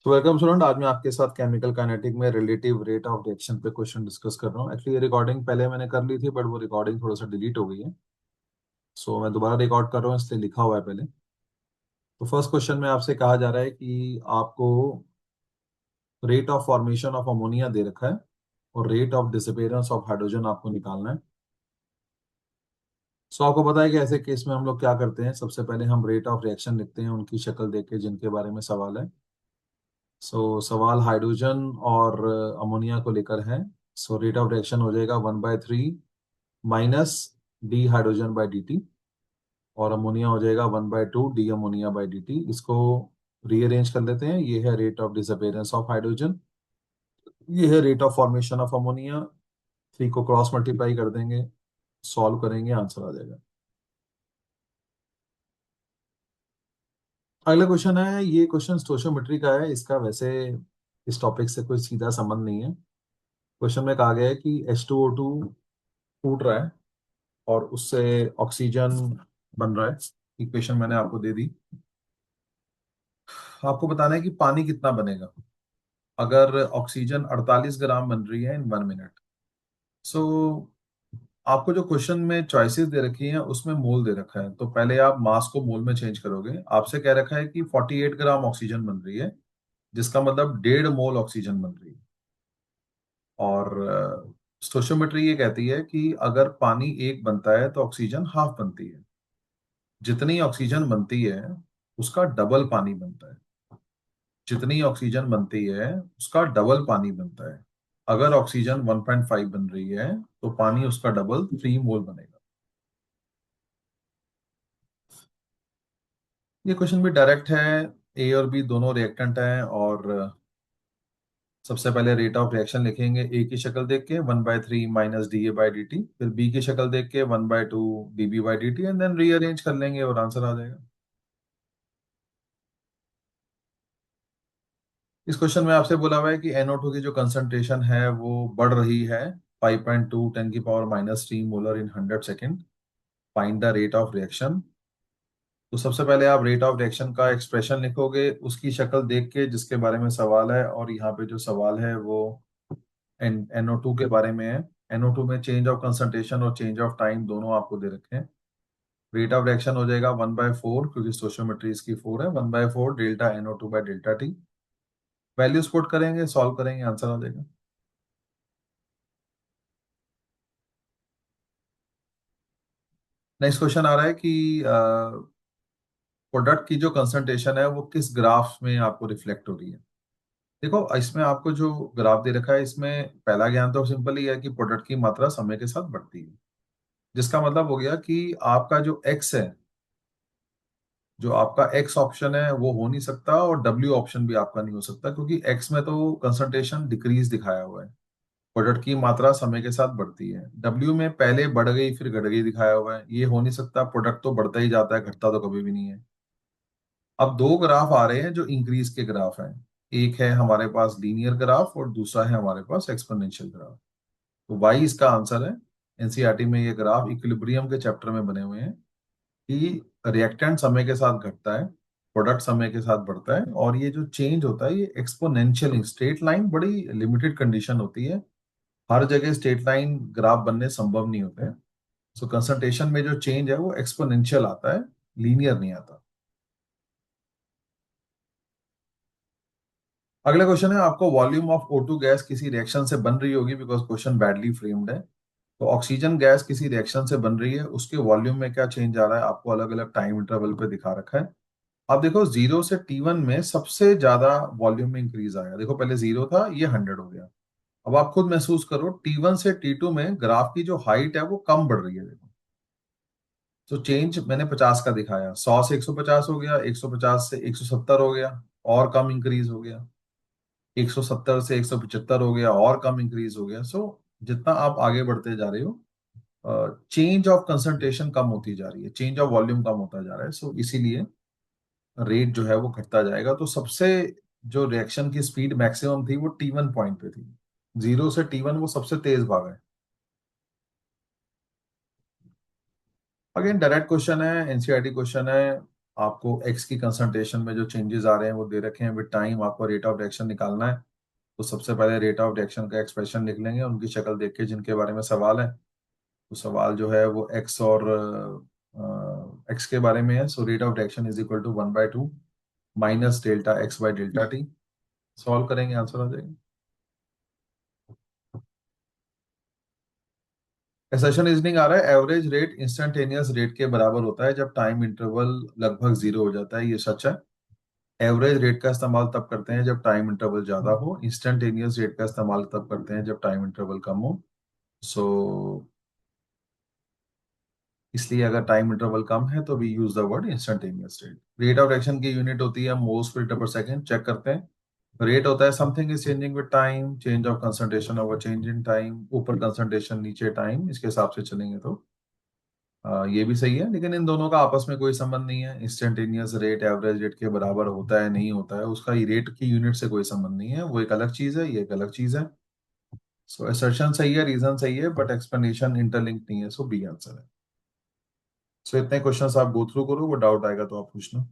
तो welcome student. आज मैं आपके साथ केमिकल काइनेटिक में रिलेटिव रेट ऑफ रिएक्शन पे क्वेश्चन डिस्कस कर रहा हूँ। एक्चुअली ये रिकॉर्डिंग पहले मैंने कर ली थी, बट वो रिकॉर्डिंग थोड़ा सा डिलीट हो गई है। सो मैं दोबारा रिकॉर्ड कर रहा हूँ, इसलिए लिखा हुआ है पहले। तो फर्स्ट क्वेश्चन में आपसे कहा जा रहा है कि आपको rate of formation of ammonia दे रखा है और rate of disappearance of hydrogen आपको निकालना है। सो आपको पता है कि ऐसे केस में हम लोग क्या करते हैं। सबसे पहले हम रेट ऑफ रिएक्शन लिखते हैं उनकी शक्ल देख के जिनके बारे में सवाल है। सवाल हाइड्रोजन और अमोनिया को लेकर है। रेट ऑफ रिएक्शन हो जाएगा 1/3 minus D hydrogen by d T, और अमोनिया हो जाएगा 1/2 D ammonia by d T. इसको रीअरेंज कर लेते हैं। ये है rate of disappearance of hydrogen, ये है rate of formation of ammonia. Three को क्रॉस मल्टीप्लाई कर देंगे, सॉल्व करेंगे, आंसर आ जाएगा। अगला क्वेश्चन है, ये क्वेश्चन स्टोइचियोमेट्री का है। इसका वैसे इस टॉपिक से कोई सीधा संबंध नहीं है। क्वेश्चन में कहा गया है कि H2O2 फूट रहा है और उससे ऑक्सीजन बन रहा है। इक्वेशन मैंने आपको दे दी। आपको बताना है कि पानी कितना बनेगा अगर ऑक्सीजन 48 ग्राम बन रही है इन 1 मिनट। सो आपको जो क्वेश्चन में चॉइसेस दे रखी हैं उसमें मोल दे रखा है, तो पहले आप मास को मोल में चेंज करोगे। आपसे कह रखा है कि 48 ग्राम ऑक्सीजन बन रही है, जिसका मतलब 1.5 मोल ऑक्सीजन बन रही है। और स्टोइचियोमेट्री ये कहती है कि अगर पानी एक बनता है तो ऑक्सीजन हाफ बनती है। जितनी ऑक्सीजन बनती है उसका डबल पानी बनता है। जितनी ऑक्सीजन बनती है उसका डबल पानी बनता है। अगर ऑक्सीजन 1.5 बन रही है तो पानी उसका डबल 3 मोल बनेगा। ये क्वेश्चन भी डायरेक्ट है। ए और बी दोनों रिएक्टेंट हैं, और सबसे पहले रेट ऑफ रिएक्शन लिखेंगे ए की शक्ल देख के 1/3 minus d a by d t, फिर बी की शक्ल देख के 1/2 d b by d t, and then rearrange कर लेंगे और आंसर आ जाएगा। इस क्वेश्चन में आपसे बोला हुआ है कि NO2 की जो कंसंट्रेशन है वो बढ़ रही है 5.2 10⁻³ molar in 100 second. Find the rate of reaction. तो सबसे पहले आप रेट ऑफ रिएक्शन का एक्सप्रेशन लिखोगे उसकी शक्ल देख के जिसके बारे में सवाल है, और यहाँ पे जो सवाल है वो NO2 के बारे में है। NO2 में चेंज ऑफ कंसंट्रेशन और चेंज ऑफ टाइम दोनों आपको दे रखे हैं। रेट ऑफ रिएक्शन हो जाएगा 1/4, क्योंकि स्टोइचियोमेट्री इसकी 4 है, 1/4 delta NO2 by delta T. Values put करेंगे, सॉल्व करेंगे, आंसर आ जाएगा। नेक्स्ट क्वेश्चन आ रहा है कि प्रोडक्ट की जो कंसंट्रेशन है वो किस ग्राफ में आपको रिफ्लेक्ट हो रही है। देखो, इसमें आपको जो ग्राफ दे रखा है इसमें पहला ज्ञान तो सिंपल ही है कि प्रोडक्ट की मात्रा समय के साथ बढ़ती है। जिसका मतलब हो गया कि आपका जो एक्स है, जो आपका एक्स ऑप्शन है वो हो नहीं सकता, और डब्ल्यू ऑप्शन भी आपका नहीं हो सकता, क्योंकि एक्स में तो कंसंट्रेशन डिक्रीज दिखाया हुआ है। प्रोडक्ट की मात्रा समय के साथ बढ़ती है। डब्ल्यू में पहले बढ़ गई फिर घट गई दिखाया हुआ है, ये हो नहीं सकता। प्रोडक्ट तो बढ़ता ही जाता है, घटता तो कभी भी नहीं है। अब दो ग्राफ आ रहे हैं जो इंक्रीज के ग्राफ हैं। एक है हमारे पास लीनियर ग्राफ और दूसरा है हमारे पास एक्सपोनेंशियल ग्राफ। तो वाई इसका आंसर है। एनसीईआरटी में ये ग्राफ इक्विलिब्रियम के चैप्टर में बने हुए हैं कि रिएक्टेंट समय के साथ घटता है, प्रोडक्ट समय के साथ बढ़ता है, और ये जो चेंज होता है ये एक्सपोनेंशियल, स्ट्रेट लाइन बड़ी लिमिटेड कंडीशन होती है। हर जगह स्ट्रेट लाइन ग्राफ बनने संभव नहीं होते हैं। सो कंसंट्रेशन में जो चेंज है वो एक्सपोनेंशियल आता है, लीनियर नहीं आता। अगला क्वेश्चन है, आपको वॉल्यूम ऑफ O2 गैस किसी रिएक्शन से बन रही होगी, बिकॉज क्वेश्चन बैडली फ्रेम्ड है। तो ऑक्सीजन गैस किसी रिएक्शन से बन रही है, उसके वॉल्यूम में क्या चेंज आ रहा है आपको अलग अलग टाइम इंटरवल पे दिखा रखा है। अब देखो, 0 से T1 में सबसे ज्यादा वॉल्यूम में इंक्रीज आया। देखो, पहले 0 था, ये 100 हो गया। अब आप खुद महसूस करो, T1 से T2 में ग्राफ की जो हाइट है वो कम बढ़ रही है। देखो, तो चेंज मैंने 50 का दिखाया, 100 से 150 हो गया, 150 से 170 हो गया, और कम इंक्रीज हो गया। 170 से 175 हो गया, और कम इंक्रीज हो गया। सो जितना आप आगे बढ़ते जा रहे हो, चेंज ऑफ कंसंट्रेशन कम होती जा रही है, चेंज ऑफ वॉल्यूम कम होता जा रहा है। सो इसीलिए रेट जो है वो घटता जाएगा। तो सबसे जो रिएक्शन की स्पीड मैक्सिमम थी वो T1 पॉइंट पे थी। 0 से T1 वो सबसे तेज भागा है। अगेन डायरेक्ट क्वेश्चन है, एनसीईआरटी क्वेश्चन है। आपको एक्स की कंसंट्रेशन में जो चेंजेस आ रहे हैं वो दे रखे हैं, विद टाइम आपको रेट ऑफ रिएक्शन निकालना है। तो सबसे पहले रेट ऑफ रिएक्शन का एक्सप्रेशन लिख लेंगे, उनकी शक्ल देख के जिनके बारे में सवाल है। तो सवाल जो है वो एक्स और एक्स के बारे में है। So rate of reaction is equal to 1/2 minus delta x by delta t. Solve करेंगे, आंसर आ जाएगा। एसेशन रीजनिंग आ रहा है, एवरेज रेट इंस्टेंटेनियस रेट के बराबर होता है जब टाइम इंटरवल लगभग जीरो हो जाता है, ये सच है। एवरेज रेट का इस्तेमाल तब करते हैं जब टाइम इंटरवल ज्यादा हो, इंस्टेंटेनियस रेट का इस्तेमाल तब करते हैं जब टाइम इंटरवल कम हो। सो इसलिए अगर टाइम इंटरवल कम है तो we use the word instantaneous rate. Rate of action की यूनिट होती है मोल्स पर लीटर पर सेकंड। चेक करते हैं, रेट होता है something is changing with time, change of concentration over change in time, ऊपर कंसंट्रेशन नीचे टाइम, इसके हिसाब से चलेंगे तो ये भी सही है। लेकिन इन दोनों का आपस में कोई संबंध नहीं है। इंस्टेंटेनियस रेट एवरेज रेट के बराबर होता है नहीं होता है, उसका रेट की यूनिट से कोई संबंध नहीं है, वो एक अलग चीज है, ये एक अलग चीज है। सो असर्शन सही है, रीजन सही है, बट एक्सप्लेनेशन इंटरलिंक नहीं है। सो बी आंसर है। सो इतने क्वेश्चंस आप गो थ्रू करो, वो डाउट आएगा तो आप पूछना।